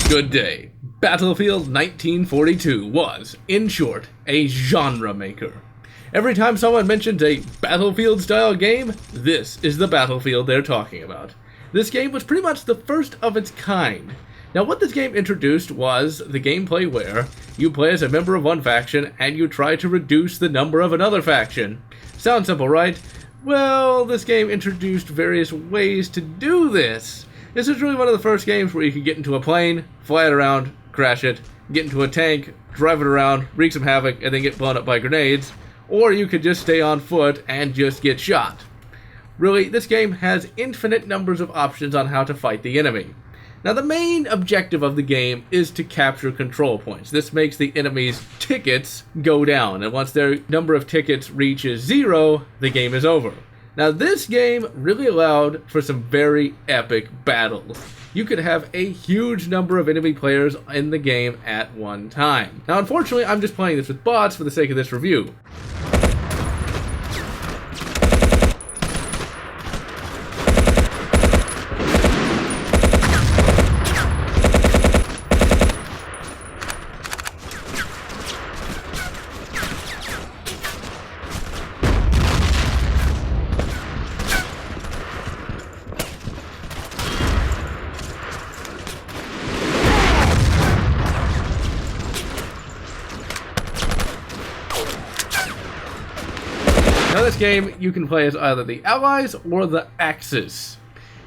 Good day. Battlefield 1942 was, in short, a genre maker. Every time someone mentions a Battlefield-style game, this is the Battlefield they're talking about. This game was pretty much the first of its kind. Now, what this game introduced was the gameplay where you play as a member of one faction and you try to reduce the number of another faction. Sounds simple, right? Well, this game introduced various ways to do this. This is really one of the first games where you could get into a plane, fly it around, crash it, get into a tank, drive it around, wreak some havoc, and then get blown up by grenades. Or you could just stay on foot and just get shot. Really, this game has infinite numbers of options on how to fight the enemy. Now, the main objective of the game is to capture control points. This makes the enemy's tickets go down, and once their number of tickets reaches 0, the game is over. Now, this game really allowed for some very epic battles. You could have a huge number of enemy players in the game at one time. Now, unfortunately, I'm just playing this with bots for the sake of this review. Now, this game, you can play as either the Allies or the Axis.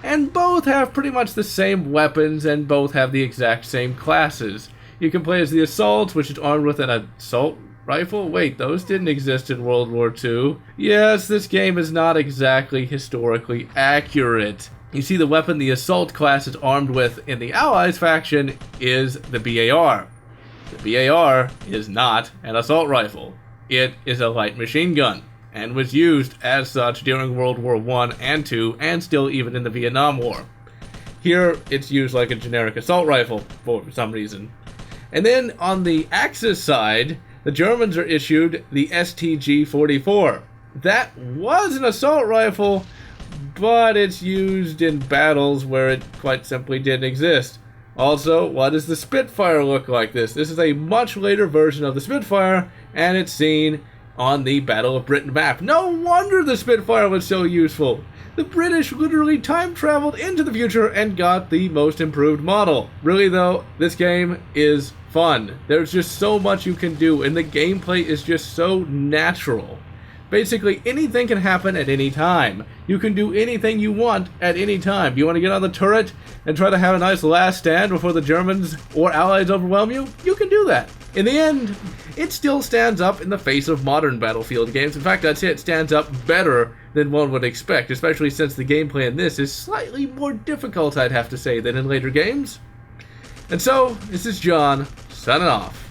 And both have pretty much the same weapons, and both have the exact same classes. You can play as the Assault, which is armed with an assault rifle. Wait, those didn't exist in World War II. Yes, this game is not exactly historically accurate. You see, the weapon the Assault class is armed with in the Allies faction is the BAR. The BAR is not an assault rifle. It is a light machine gun, and was used as such during World War I and II, and still even in the Vietnam War. Here, it's used like a generic assault rifle, for some reason. And then, on the Axis side, the Germans are issued the STG-44. That was an assault rifle, but it's used in battles where it quite simply didn't exist. Also, what does the Spitfire look like? This is a much later version of the Spitfire, and it's seen on the Battle of Britain map. No wonder the Spitfire was so useful. The British literally time-traveled into the future and got the most improved model. Really though, this game is fun. There's just so much you can do, and the gameplay is just so natural. Basically, anything can happen at any time. You can do anything you want at any time. You want to get on the turret and try to have a nice last stand before the Germans or Allies overwhelm you? You can do that. In the end, it still stands up in the face of modern Battlefield games. In fact, I'd say it stands up better than one would expect, especially since the gameplay in this is slightly more difficult, I'd have to say, than in later games. And so, this is John, signing off.